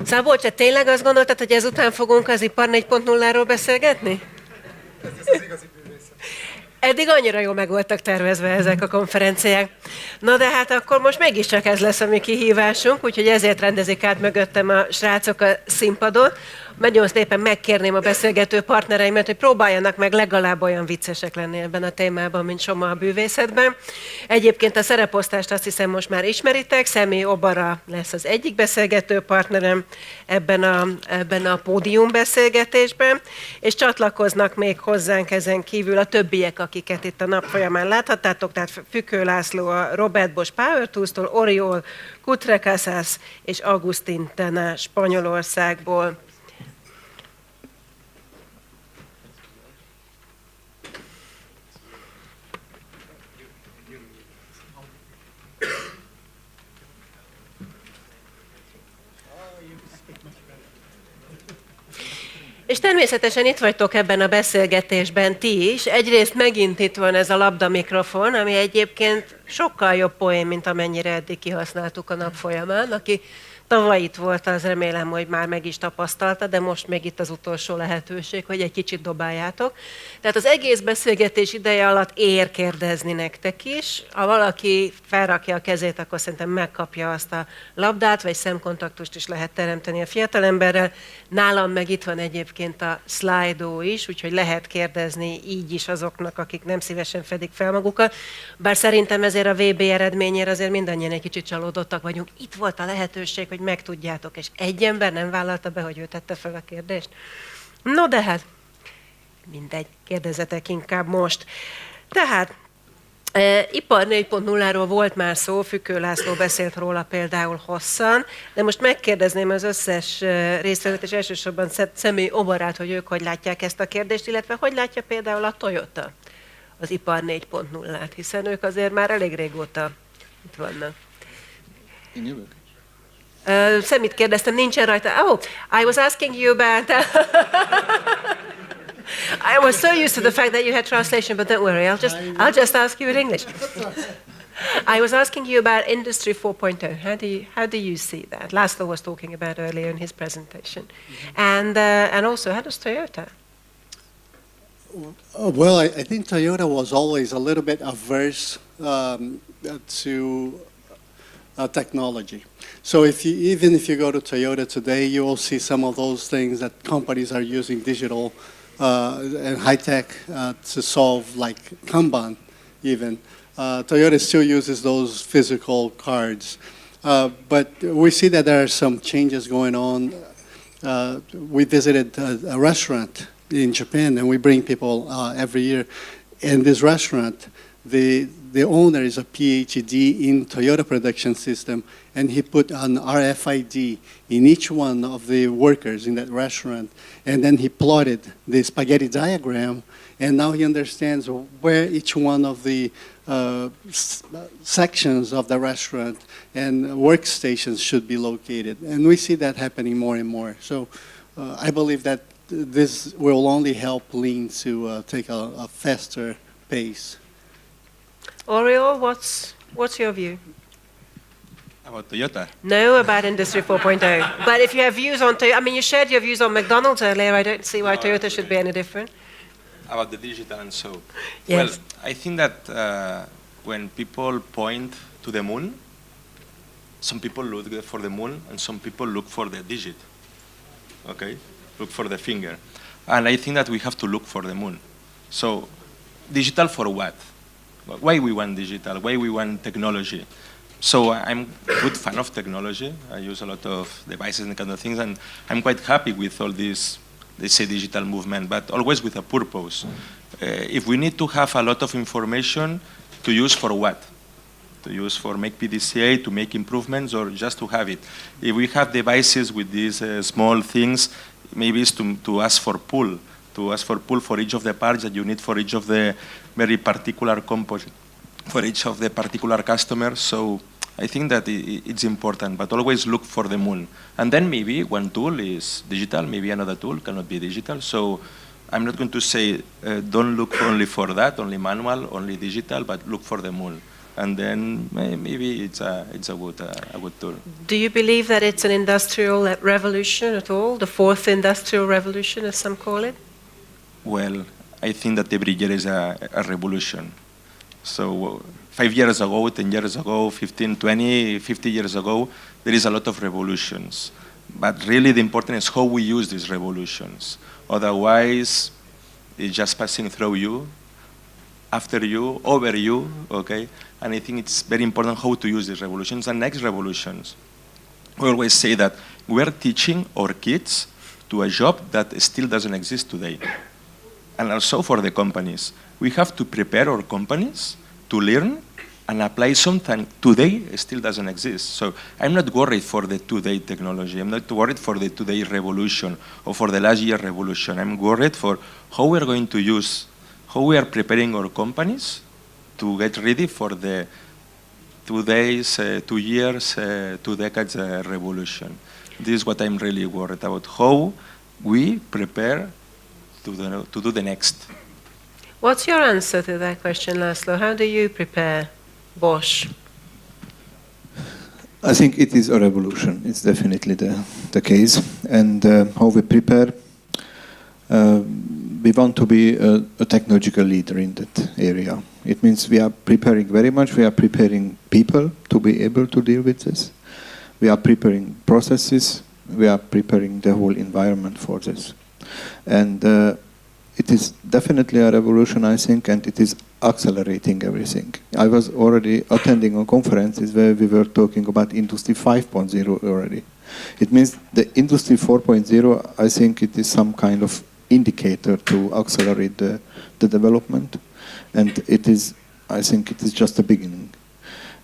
Szabolcs, te tényleg azt gondoltad, hogy ezután fogunk az ipar 4.0-ról beszélgetni? Eddig annyira jól meg voltak tervezve ezek a konferenciák. Na de hát akkor most mégiscsak ez lesz a mi kihívásunk, úgyhogy ezért rendezik át mögöttem a srácok a színpadon. Nagyon szépen megkérném a beszélgető partnereimet, hogy próbáljanak meg legalább olyan viccesek lenni ebben a témában, mint Soma a bűvészetben. Egyébként a szereposztást azt hiszem most már ismeritek, Személy Obara lesz az egyik beszélgető partnerem ebben a pódiumbeszélgetésben, és csatlakoznak még hozzánk ezen kívül a többiek, akiket itt a nap folyamán láthattátok, tehát Fükő László a Robert Bosch Power Tools-tól, Oriol Cutrecasas és Agustin Tena Spanyolországból. És természetesen itt vagytok ebben a beszélgetésben ti is. Egyrészt megint itt van ez a labdamikrofon, ami egyébként sokkal jobb poén, mint amennyire eddig kihasználtuk a nap folyamán. Aki tavaly itt volt, az remélem, hogy már meg is tapasztalta, de most még itt az utolsó lehetőség, hogy egy kicsit dobáljátok. Tehát az egész beszélgetés ideje alatt ér kérdezni nektek is. Ha valaki felrakja a kezét, akkor szerintem megkapja azt a labdát, vagy szemkontaktust is lehet teremteni a fiatalemberrel. Nálam meg itt van egyébként a Slido is, úgyhogy lehet kérdezni így is azoknak, akik nem szívesen fedik fel magukat. Bár szerintem ezért a VB eredményére azért mindannyian egy kicsit csalódottak vagyunk. Itt volt a lehetőség, hogy megtudjátok, és egy ember nem vállalta be, hogy ő tette fel a kérdést. No de hát, mindegy, kérdezzetek inkább most. Tehát, ipar 4.0-ról volt már szó, Fükő László beszélt róla például hosszan, de most megkérdezném az összes résztvevőt, és elsősorban Személy Obarát, hogy ők hogy látják ezt a kérdést, illetve hogy látja például a Toyota az ipar 4.0-át, hiszen ők azért már elég régóta itt vannak. Én jövök. Semmit kérdeztem, nincsen rajta. Oh, I was asking you about... I was so used to the fact that you had translation, but don't worry, I'll just ask you in English. I was asking you about Industry 4.0. How do you see that? Laszlo was talking about earlier in his presentation. And also, how does Toyota? Well, I think Toyota was always a little bit averse to technology. So even if you go to Toyota today, you will see some of those things that companies are using digital and high tech to solve, like Kanban even. Toyota still uses those physical cards. But we see that there are some changes going on. We visited a restaurant in Japan, and we bring people every year. In this restaurant, the owner is a PhD in Toyota production system, and he put an RFID in each one of the workers in that restaurant, and then he plotted the spaghetti diagram, and now he understands where each one of the sections of the restaurant and workstations should be located. And we see that happening more and more. So I believe that this will only help Lean to take a faster pace. Oriol, what's your view? About Toyota? No, about Industry 4.0. But if you have views on Toyota, I mean, you shared your views on McDonald's earlier. I don't see why Toyota should be any different. About the digital and so. Yes. Well, I think that when people point to the moon, some people look for the moon and some people look for the digit. Okay? Look for the finger. And I think that we have to look for the moon. So, digital for what? Why we want digital? Why we want technology? So I'm a good fan of technology. I use a lot of devices and kind of things, and I'm quite happy with all this, they say, digital movement, but always with a purpose. If we need to have a lot of information, to use for what? To use for make PDCA, to make improvements, or just to have it? If we have devices with these small things, maybe it's to ask for pull. To ask for pull for each of the parts that you need for each of the very particular component, for each of the particular customers. So I think that it's important, but always look for the moon. And then maybe one tool is digital, maybe another tool cannot be digital. So I'm not going to say don't look only for that, only manual, only digital, but look for the moon. and then maybe it's a good tool. Do you believe that it's an industrial revolution at all? The fourth industrial revolution, as some call it? Well, I think that every year is a revolution. So 5 years ago, 10 years ago, 15, 20, 50 years ago, there is a lot of revolutions. But really the important is how we use these revolutions. Otherwise, it's just passing through you, after you, over you, okay? And I think it's very important how to use these revolutions and next revolutions. We always say that we're teaching our kids to a job that still doesn't exist today. And also for the companies. We have to prepare our companies to learn and apply something today still doesn't exist. So I'm not worried for the today technology. I'm not worried for the today revolution or for the last year revolution. I'm worried for how we're going to use, how we are preparing our companies to get ready for the 2 days, 2 years, 2 decades revolution. This is what I'm really worried about, how we prepare to do the next. What's your answer to that question, Laszlo? How do you prepare Bosch? I think it is a revolution. It's definitely the case. And how we prepare, we want to be a technological leader in that area. It means we are preparing very much. We are preparing people to be able to deal with this. We are preparing processes. We are preparing the whole environment for this. And it is definitely a revolution, I think, and it is accelerating everything. I was already attending on conferences where we were talking about Industry 5.0 already. It means the Industry 4.0, I think it is some kind of indicator to accelerate the development. And it is, I think it is just the beginning.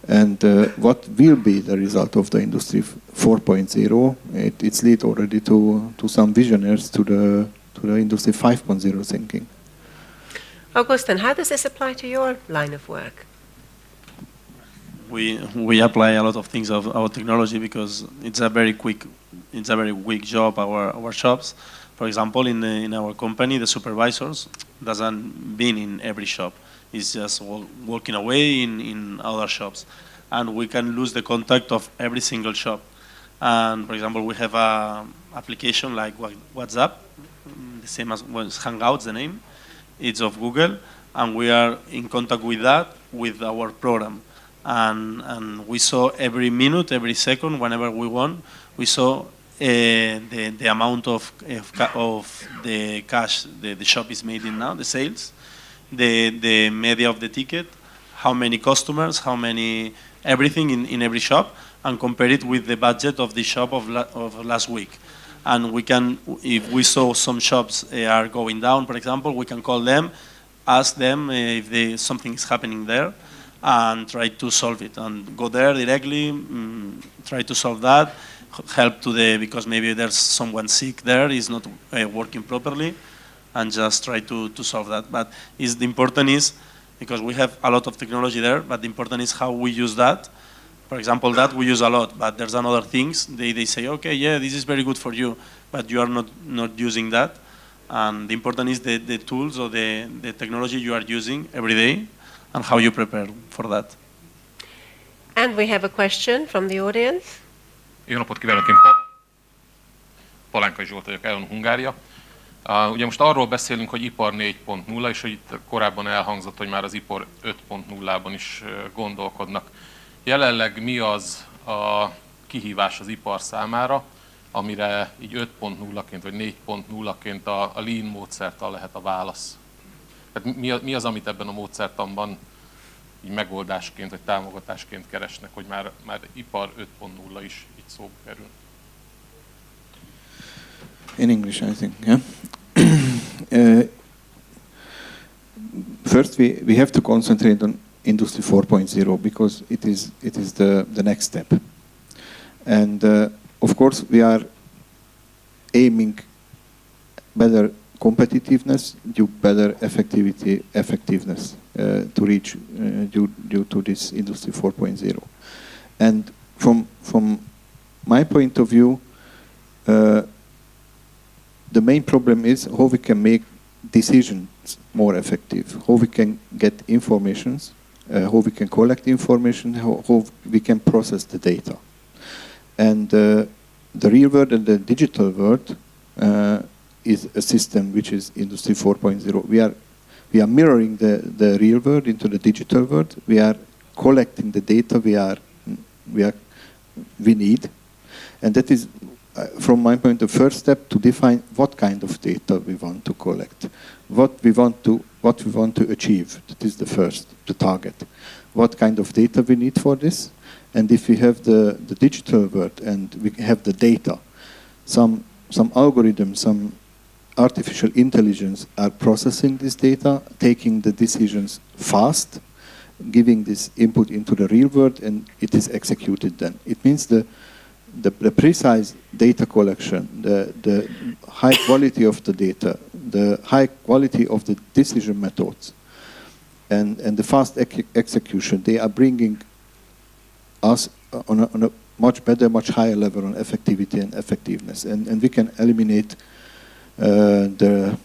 And what will be the result of the Industry 4.0? It's lead already to some visionaries to the Industry 5.0 thinking. Augustin, how does this apply to your line of work? We apply a lot of things of our technology because it's a very quick job. Our shops, for example, in our company, the supervisors doesn't been in every shop. It's just walking away in other shops, and we can lose the contact of every single shop. And for example, we have a application like WhatsApp, the same as Hangouts, the name. It's of Google, and we are in contact with that with our program. And we saw every minute, every second, whenever we want, we saw the amount of the cash the shop is making now, the sales, the media of the ticket, how many customers, how many, everything in every shop, and compare it with the budget of the shop of last week. And we can, if we saw some shops are going down, for example, we can call them, ask them if something is happening there, and try to solve it. And go there directly, try to solve that, help because maybe there's someone sick there, is not working properly, and just try to solve that. But the important is, because we have a lot of technology there, but the important is how we use that. For example, that we use a lot, but there's another things. They say, okay, yeah, this is very good for you, but you are not using that. And the important is the tools or the technology you are using every day and how you prepare for that. And we have a question from the audience. Jó napot kívánok, én Palánkai Zsolt vagyok, EON Hungária. Ugye most arról beszélünk, hogy ipar 4.0, és hogy itt korábban elhangzott, hogy már az ipar 5.0-ban is gondolkodnak. Jelenleg mi az a kihívás az ipar számára, amire így 5.0-ként vagy 4.0-ként a lean módszertan lehet a válasz? Tehát mi az, amit ebben a módszertanban így megoldásként vagy támogatásként keresnek, hogy már ipar 5.0 is így szóba kerül? In English, I think, yeah. First, we have to concentrate on Industry 4.0 because it is the next step, and of course we are aiming better competitiveness, better effectiveness to reach due to this Industry 4.0, and from my point of view. The main problem is how we can make decisions more effective, how we can get informations how we can collect information, how we can process the data. And the real world and the digital world is a system which is Industry 4.0. We are mirroring the real world into the digital world. We are collecting the data we need, and that is, from my point, the first step to define what kind of data we want to collect, what we want to achieve. That is the target. What kind of data we need for this, and if we have the digital world and we have the data, some algorithms, some artificial intelligence are processing this data, taking the decisions fast, giving this input into the real world, and it is executed then. It means the precise data collection, the high quality of the data, the high quality of the decision methods, and the fast execution, they are bringing us on a much better, much higher level on effectivity and effectiveness. And we can eliminate the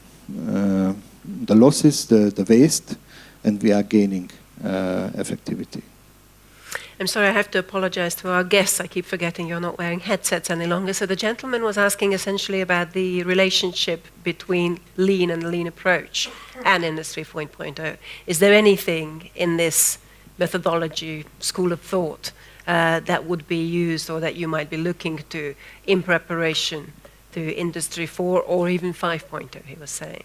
losses, the waste, and we are gaining effectivity. I'm sorry, I have to apologize to our guests. I keep forgetting you're not wearing headsets any longer. So the gentleman was asking essentially about the relationship between lean and the lean approach and Industry 4.0. Is there anything in this methodology, school of thought, that would be used or that you might be looking to in preparation to Industry 4 or even 5.0, he was saying?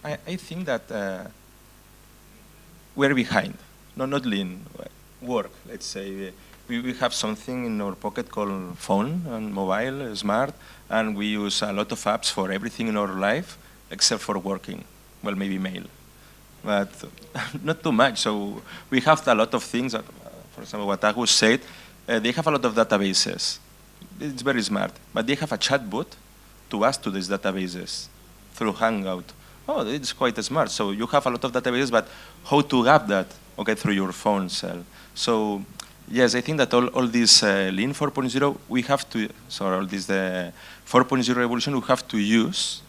I think that we're behind. No, not lean. Work, let's say. We have something in our pocket called phone and mobile, smart, and we use a lot of apps for everything in our life except for working. Well, maybe mail, but not too much. So we have a lot of things. That, for example, what Agus said, they have a lot of databases. It's very smart, but they have a chatbot to ask to these databases through Hangout. Oh, it's quite smart. So you have a lot of databases, but how to grab that? Okay, through your phone cell. So yes, I think that all this Lean 4.0, we have to, sorry, all this 4.0 revolution, we have to use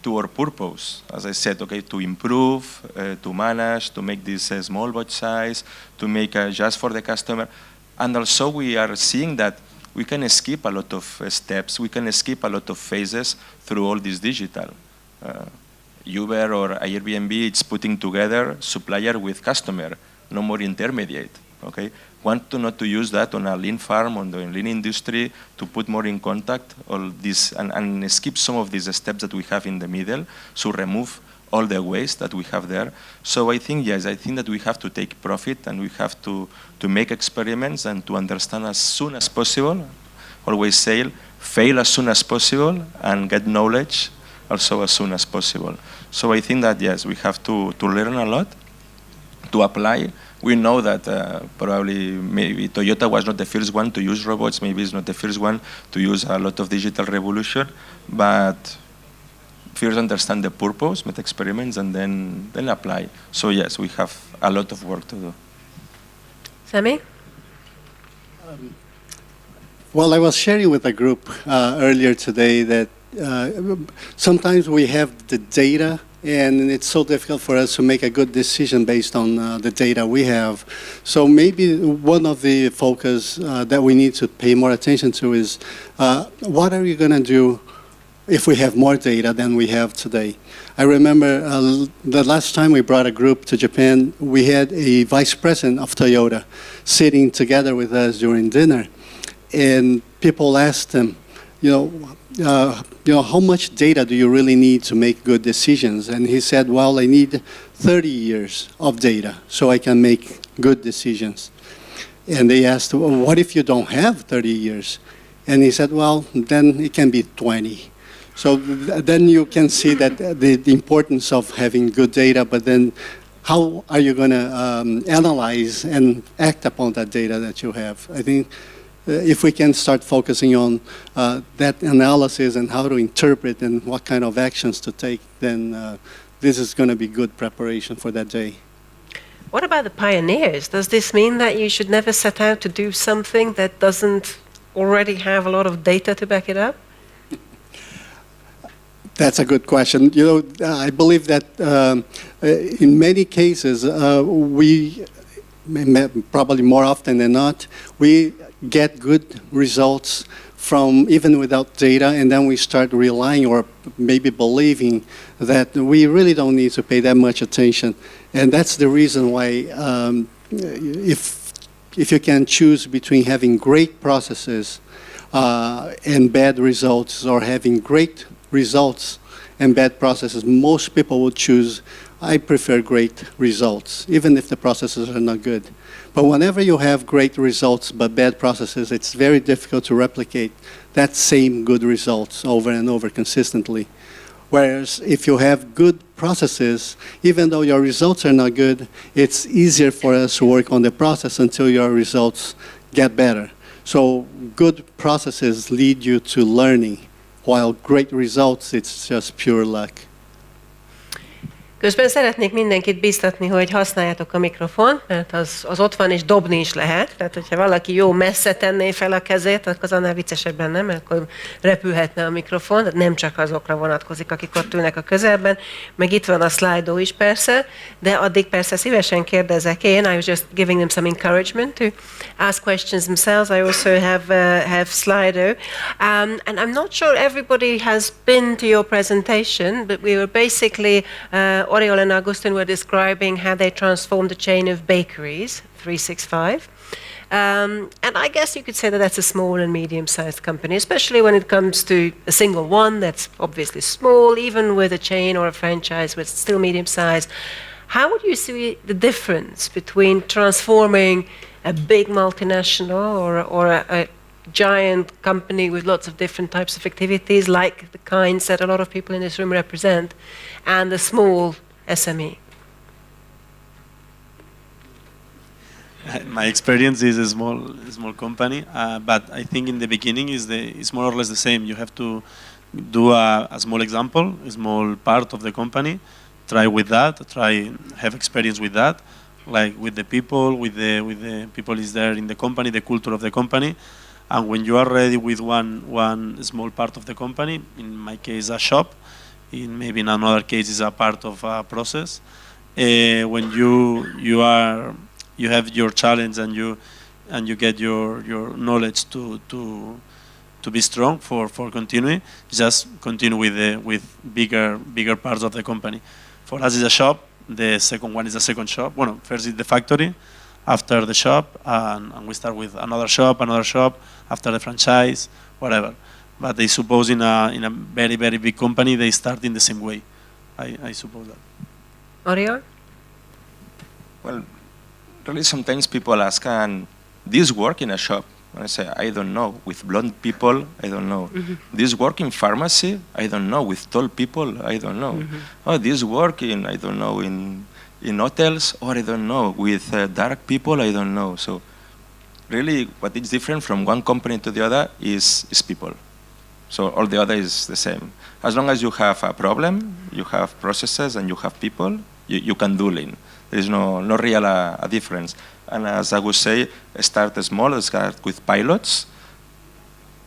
to our purpose. As I said, okay, to improve, to manage, to make this small batch size, to make just for the customer. And also we are seeing that we can skip a lot of steps, we can skip a lot of phases through all this digital. Uber or Airbnb, it's putting together supplier with customer, no more intermediate, okay? Want to not to use that on a lean farm, on the lean industry, to put more in contact all this and skip some of these steps that we have in the middle, so remove all the waste that we have there. So I think, yes, I think that we have to take profit and we have to make experiments and to understand as soon as possible, always say, fail as soon as possible and get knowledge also as soon as possible. So I think that, yes, we have to learn a lot, to apply. We know that probably maybe Toyota was not the first one to use robots, maybe it's not the first one to use a lot of digital revolution, but first understand the purpose, make experiments, and then apply. So yes, we have a lot of work to do. Sami? Well, I was sharing with a group earlier today that sometimes we have the data and it's so difficult for us to make a good decision based on the data we have. So maybe one of the focus that we need to pay more attention to is what are you going to do if we have more data than we have today? I remember the last time we brought a group to Japan, we had a vice president of Toyota sitting together with us during dinner, and people asked him, how much data do you really need to make good decisions? And he said, well, I need 30 years of data so I can make good decisions. And they asked, well, what if you don't have 30 years? And he said, well, then it can be 20. So then you can see that the importance of having good data, but then how are you going to analyze and act upon that data that you have? I think if we can start focusing on that analysis and how to interpret and what kind of actions to take, then this is going to be good preparation for that day. What about the pioneers? Does this mean that you should never set out to do something that doesn't already have a lot of data to back it up? That's a good question. You know, I believe that in many cases, probably more often than not, we get good results from even without data, and then we start relying or maybe believing that we really don't need to pay that much attention. And that's the reason why if you can choose between having great processes and bad results, or having great results and bad processes, most people would choose, I prefer great results, even if the processes are not good. But whenever you have great results but bad processes, it's very difficult to replicate that same good results over and over consistently. Whereas if you have good processes, even though your results are not good, it's easier for us to work on the process until your results get better. So good processes lead you to learning, while great results, it's just pure luck. Közben szeretnék mindenkit biztatni, hogy használjátok a mikrofon, mert az ott van, és dobni is lehet. Tehát, hogyha valaki jó messze tenné fel a kezét, akkor az annál viccesebb lenne, mert akkor repülhetne a mikrofon. Nem csak azokra vonatkozik, akik ott ülnek a közelben. Meg itt van a Slido is persze, de addig persze szívesen kérdezek én. I was just giving them some encouragement to ask questions themselves. I also have Slido. And I'm not sure everybody has been to your presentation, but we were basically... Oriol and Augustin were describing how they transformed the chain of bakeries, 365. And I guess you could say that that's a small and medium-sized company, especially when it comes to a single one that's obviously small, even with a chain or a franchise, but still medium-sized. How would you see the difference between transforming a big multinational or a giant company with lots of different types of activities, like the kinds that a lot of people in this room represent, and a small SME? My experience is a small company, but I think in the beginning it's more or less the same. You have to do a small example, a small part of the company, try with that, have experience with that, like with the people, with the people is there in the company, the culture of the company. And when you are ready with one small part of the company, in my case a shop, maybe in another case is a part of a process, when you have your challenge and you get your knowledge to be strong for continuing, just continue with bigger parts of the company. For us, it's a shop. The second one is a second shop. Well, first is the factory, after the shop, and we start with another shop, after the franchise, whatever. But I suppose in a very, very big company, they start in the same way. I suppose that. Oriol? Well, really sometimes people ask, can this work in a shop? And I say, I don't know. With blonde people, I don't know. Mm-hmm. This work in pharmacy? I don't know. With tall people? I don't know. Mm-hmm. Oh, this work in, I don't know, in hotels, or I don't know, with dark people, I don't know. So really what is different from one company to the other is people. So all the other is the same. As long as you have a problem, you have processes and you have people, you can do lean. There is no real a difference. And as I would say, start small, start with pilots.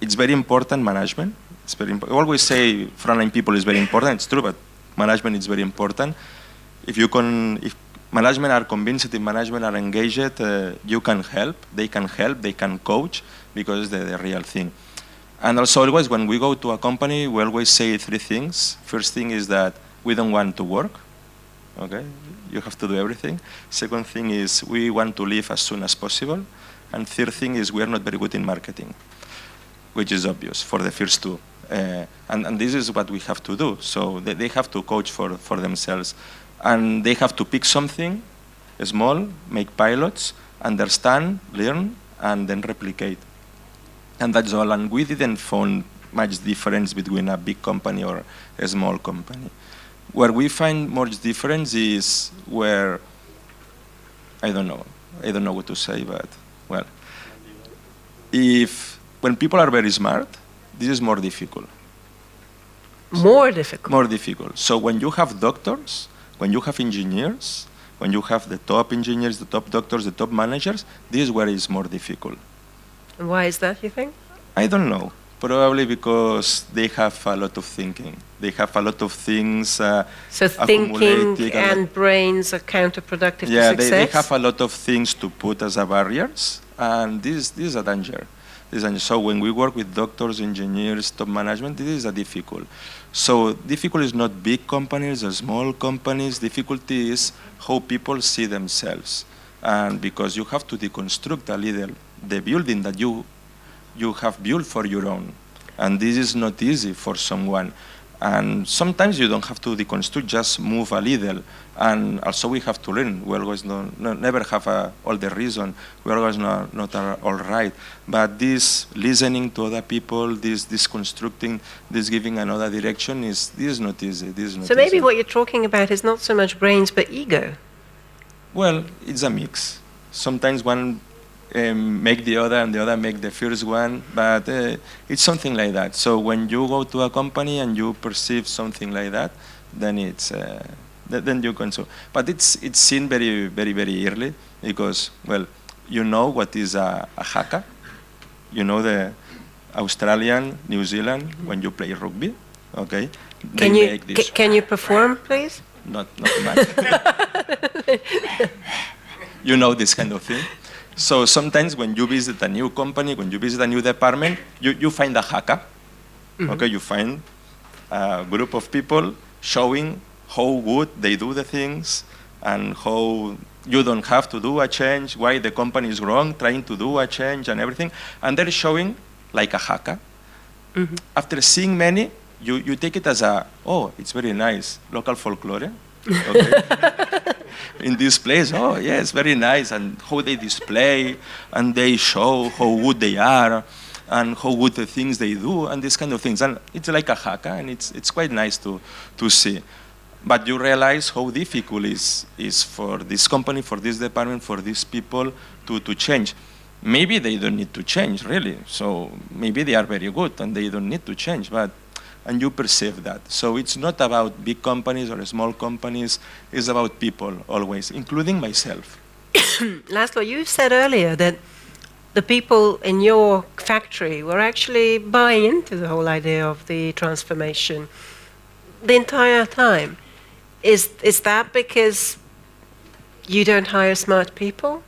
It's very important, management. It's very I always say frontline people is very important, it's true, but management is very important. If management are convinced, if management are engaged, you can help, they can coach, because it's the real thing. And also always when we go to a company, we always say three things. First thing is that we don't want to work, okay? You have to do everything. Second thing is we want to leave as soon as possible. And third thing is we are not very good in marketing, which is obvious for the first two. And this is what we have to do. So they have to coach for themselves. And they have to pick something small, make pilots, understand, learn, and then replicate. And that's all. And we didn't find much difference between a big company or a small company. Where we find much difference is where, I don't know what to say, but, well, when people are very smart, this is more difficult. More difficult? More difficult. So when you have doctors, when you have engineers, when you have the top engineers, the top doctors, the top managers, this is where it's more difficult. And why is that, you think? I don't know. Probably because they have a lot of thinking. They have a lot of things So thinking accumulating and brains are counterproductive yeah, to success? they have a lot of things to put as a barriers, and this is a danger. So when we work with doctors, engineers, top management, this is a difficult. So difficult is not big companies or small companies. Difficulty is how people see themselves. And because you have to deconstruct a little the building that you have built for your own. And this is not easy for someone. And sometimes you don't have to deconstruct, just move a little. And also we have to learn. We always never have all the reason. We always not are all right. But this listening to other people, this constructing, this giving another direction, this is not easy. So maybe what you're talking about is not so much brains, but ego. Well, it's a mix. Sometimes one make the other and the other make the first one, but it's something like that. So when you go to a company and you perceive something like that, then it's then you can. But it's seen very, very, very early because, well, you know what is a haka. You know the Australian, New Zealand when you play rugby, okay? Can you perform, please? Not much. You know this kind of thing. So sometimes when you visit a new company, when you visit a new department, you find a haka. Mm-hmm. Okay, you find a group of people showing how good they do the things and how you don't have to do a change, why the company is wrong, trying to do a change and everything. And they're showing like a haka. Mm-hmm. After seeing many, you take it as it's very nice, local folklore. Okay. In this place, yes, very nice, and how they display, and they show how good they are, and how good the things they do, and these kind of things. And it's like a haka, and it's quite nice to see. But you realize how difficult it is for this company, for this department, for these people to change. Maybe they don't need to change, really. So maybe they are very good, and they don't need to change, and you perceive that. So it's not about big companies or small companies, it's about people always, including myself. Laszlo, you said earlier that the people in your factory were actually buying into the whole idea of the transformation the entire time. Is that because you don't hire smart people?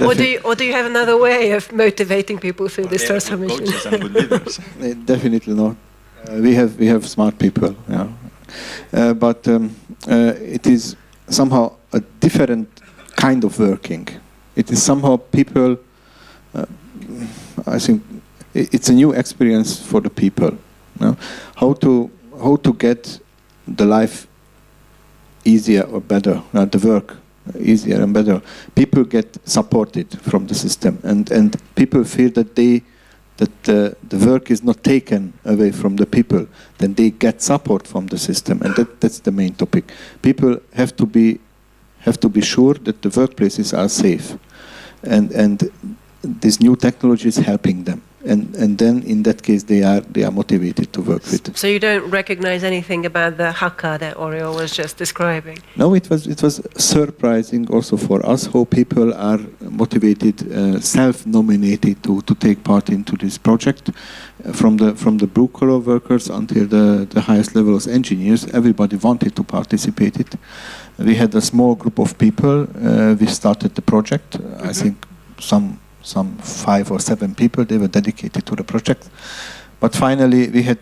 or do you have another way of motivating people through this transformation? Good coaches and good leaders. Definitely not. We have smart people, yeah. But it is somehow a different kind of working. It is somehow people. I think it's a new experience for the people. You know? How to get the life easier or better, the work easier and better. People get supported from the system, and people feel that the work is not taken away from the people. Then they get support from the system, and that's the main topic. People have to be sure that the workplaces are safe, and this new technology is helping them. And then in that case they are motivated to work with. So you don't recognize anything about the haka that Oriol was just describing? No, it was surprising also for us how people are motivated, self-nominated to take part into this project. From the blue-collar workers until the highest levels engineers, everybody wanted to participate in it. We had a small group of people. We started the project. Mm-hmm. I think some 5 or 7 people, they were dedicated to the project. But finally we had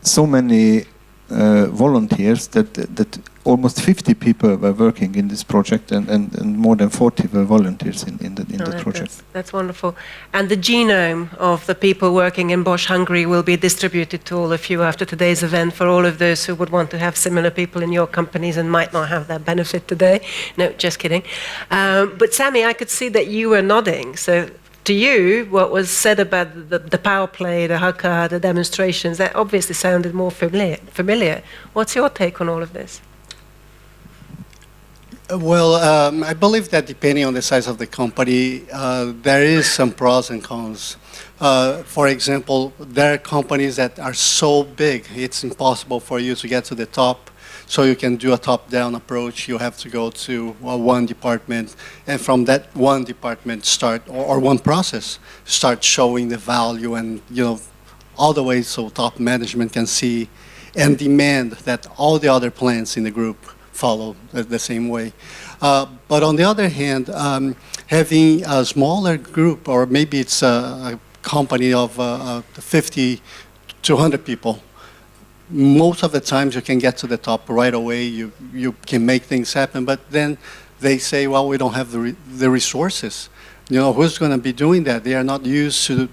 so many volunteers that almost 50 people were working in this project, and more than 40 were volunteers in the project. That's wonderful. And the genome of the people working in Bosch Hungary will be distributed to all of you after today's event for all of those who would want to have similar people in your companies and might not have that benefit today. No, just kidding. But Sami, I could see that you were nodding. So to you, what was said about the power play, the haka, the demonstrations, that obviously sounded more familiar. What's your take on all of this? Well, I believe that depending on the size of the company, there is some pros and cons. For example, there are companies that are so big, it's impossible for you to get to the top. So you can do a top-down approach. You have to go to one department, and from that one department start, or one process, start showing the value, and all the way so top management can see and demand that all the other plants in the group follow the same way. But on the other hand, having a smaller group, or maybe it's a company of 50 to 100 people, most of the times you can get to the top right away. You can make things happen, but then they say, well, we don't have the resources. Who's going to be doing that? They are not used to,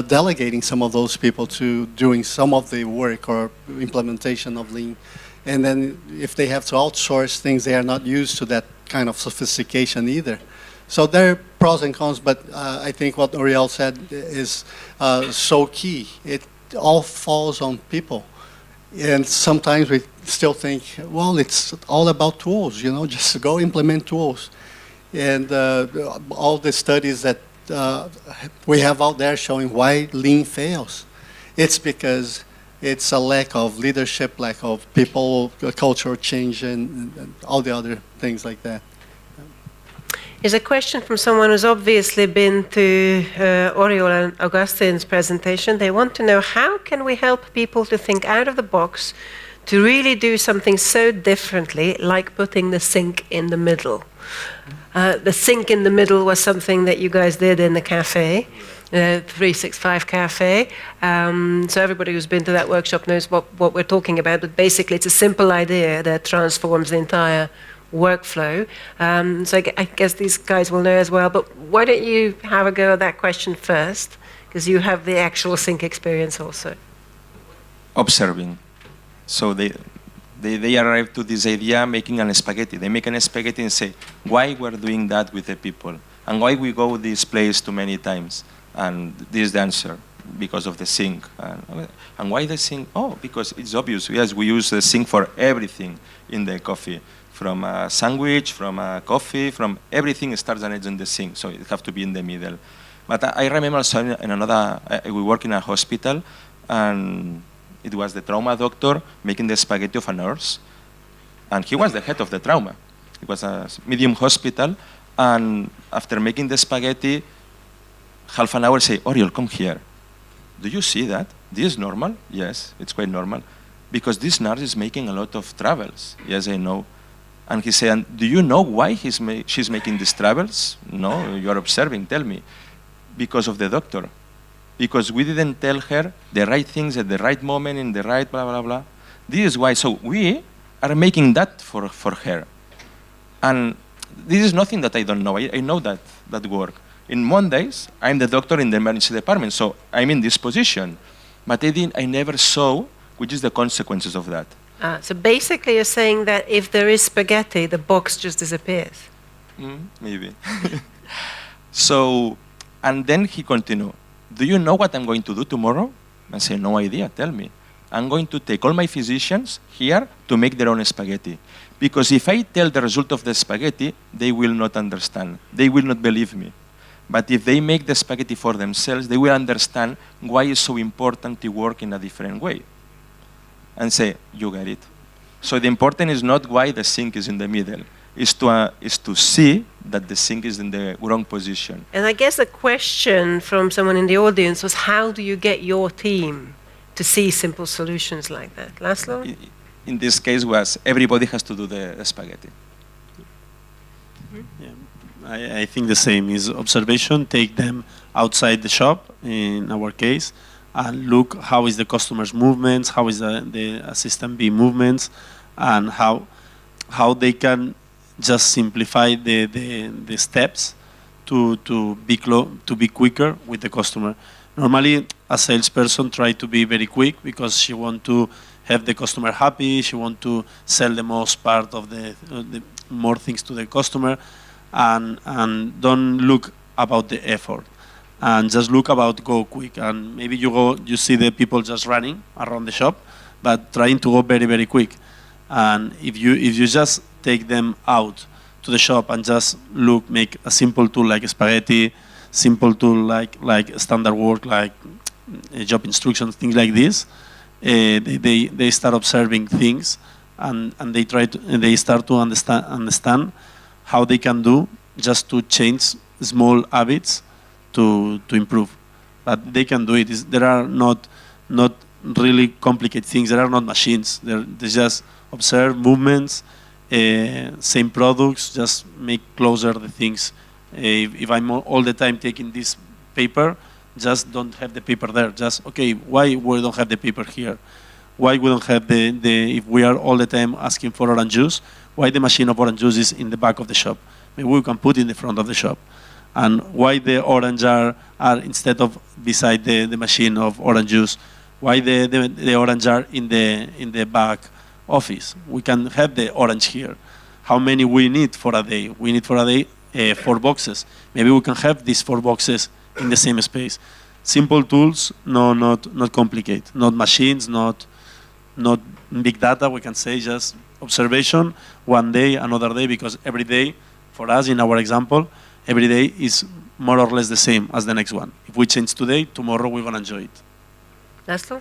delegating some of those people to doing some of the work or implementation of Lean. And then if they have to outsource things, they are not used to that kind of sophistication either. So there are pros and cons, but I think what Oriel said is so key. It all falls on people. And sometimes we still think, well, it's all about tools, just go implement tools. And all the studies that we have out there showing why Lean fails, it's because it's a lack of leadership, lack of people, cultural change, and all the other things like that. Here's a question from someone who's obviously been to Oriol and Augustine's presentation. They want to know, how can we help people to think out of the box to really do something so differently, like putting the sink in the middle? The sink in the middle was something that you guys did in the cafe, 365 Cafe. So everybody who's been to that workshop knows what we're talking about, but basically it's a simple idea that transforms the entire workflow. So I guess these guys will know as well, but why don't you have a go at that question first, because you have the actual sink experience also. Observing. So they arrive to this idea making an spaghetti. They make an spaghetti and say, why we're doing that with the people? And why we go this place too many times? And this is the answer, because of the sink. And why the sink? Oh, because it's obvious. Yes, we use the sink for everything in the coffee. From a sandwich, from a coffee, from everything starts and ends in the sink. So it has to be in the middle. But I remember also in another, we work in a hospital, and it was the trauma doctor making the spaghetti of a nurse. And he was the head of the trauma. It was a medium hospital. And after making the spaghetti, half an hour say, Oriol, come here. Do you see that? This is normal? Yes, it's quite normal. Because this nurse is making a lot of travels. Yes, I know. And he said, do you know why she's making these travels? No, you're observing, tell me. Because of the doctor. Because we didn't tell her the right things at the right moment, in the right blah, blah, blah. This is why. So we are making that for her. And this is nothing that I don't know. I know that work. In Mondays, I'm the doctor in the emergency department, so I'm in this position. But I never saw which is the consequences of that. So basically you're saying that if there is spaghetti, the box just disappears. Maybe. So, and then he continued, do you know what I'm going to do tomorrow? I say, no idea, tell me. I'm going to take all my physicians here to make their own spaghetti. Because if I tell the result of the spaghetti, they will not understand. They will not believe me. But if they make the spaghetti for themselves, they will understand why it's so important to work in a different way. And say, you get it. So the important is not why the sink is in the middle. Is to see that the sink is in the wrong position. And I guess the question from someone in the audience was, how do you get your team to see simple solutions like that? Laszlo? In this case was, everybody has to do the spaghetti. Yeah. I think the same is observation, take them outside the shop, in our case, and look how is the customer's movements, how is the assistant B movements, and how they can just simplify the steps to be quicker with the customer. Normally, a salesperson try to be very quick because she want to have the customer happy, she want to sell the most part of the more things to the customer, and don't look about the effort. And just look about go quick, and maybe you see the people just running around the shop, but trying to go very, very quick. And if you just take them out to the shop and just make a simple tool like spaghetti, simple tool like standard work, like job instructions, things like this, they start observing things, and they start to understand how they can do just to change small habits to improve. But they can do it. There are not really complicated things. There are not machines. They just observe movements, same products, just make closer the things. If I'm all the time taking this paper, just don't have the paper there. Just, okay, why we don't have the paper here? Why we don't have if we are all the time asking for orange juice, why the machine of orange juice is in the back of the shop? Maybe we can put it in the front of the shop. And why the orange are instead of beside the machine of orange juice, why the orange are in the back office? We can have the orange here. How many we need for a day? We need for a day 4 boxes. Maybe we can have these 4 boxes in the same space. Simple tools, not complicated. Not machines, not big data. We can say just observation, one day, another day, because every day, for us in our example, every day is more or less the same as the next one. If we change today, tomorrow we're going to enjoy it. Laszlo?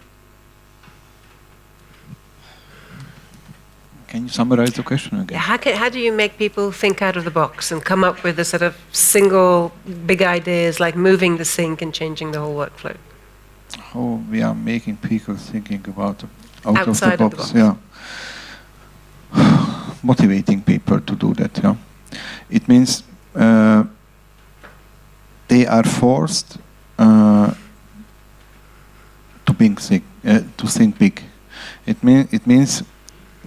Can you summarize the question again? Yeah, how do you make people think out of the box and come up with the sort of single big ideas like moving the sink and changing the whole workflow? How we are making people thinking about outside of the box. Yeah. Motivating people to do that. Yeah. It means they are forced to think big. It means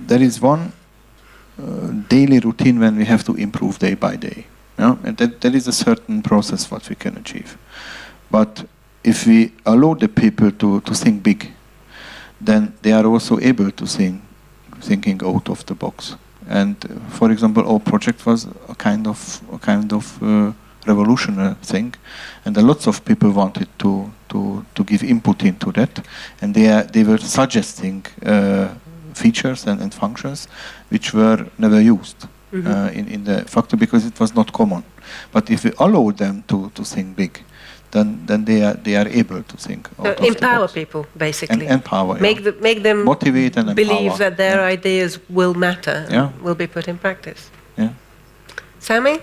there is one daily routine when we have to improve day by day. Yeah? And there is a certain process what we can achieve. But if we allow the people to think big, then they are also able to thinking out of the box. And for example, our project was a kind of revolutionary thing, and lots of people wanted to give input into that, and they were suggesting features and functions which were never used in the factory because it was not common. But if we allow them to think big, then they are able to think. So empower people, basically. And empower. Make them motivate and believe empower. that their ideas will matter, will be put in practice. Yeah. Sammy?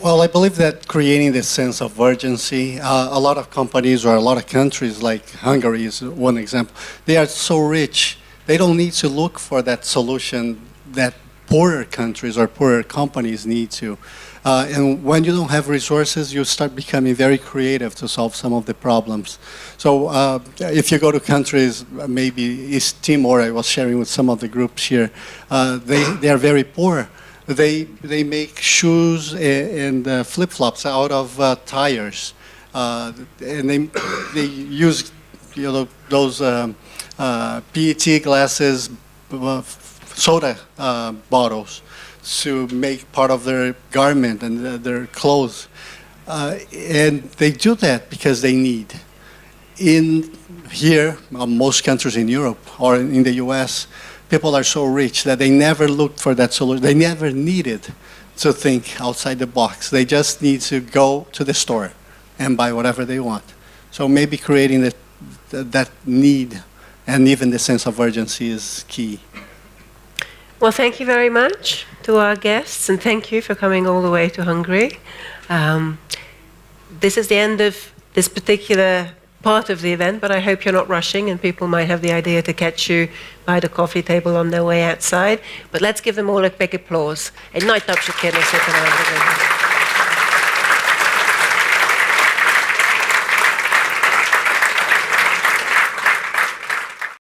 Well, I believe that creating this sense of urgency, a lot of companies or a lot of countries, like Hungary is one example, they are so rich, they don't need to look for that solution that poorer countries or poorer companies need to. And when you don't have resources, you start becoming very creative to solve some of the problems. So if you go to countries, maybe East Timor, I was sharing with some of the groups here, they are very poor. They make shoes and flip-flops out of tires, and they use those PET glasses, soda bottles to make part of their garment and their clothes, and they do that because they need. Here, most countries in Europe or in the U.S., people are so rich that they never looked for that solution. They never needed to think outside the box. They just need to go to the store and buy whatever they want. So maybe creating that need and even the sense of urgency is key. Well, thank you very much to our guests, and thank you for coming all the way to Hungary. This is the end of this particular part of the event, but I hope you're not rushing and people might have the idea to catch you by the coffee table on their way outside. But let's give them all a big applause. Egy nagy tapsot kérnék szépen a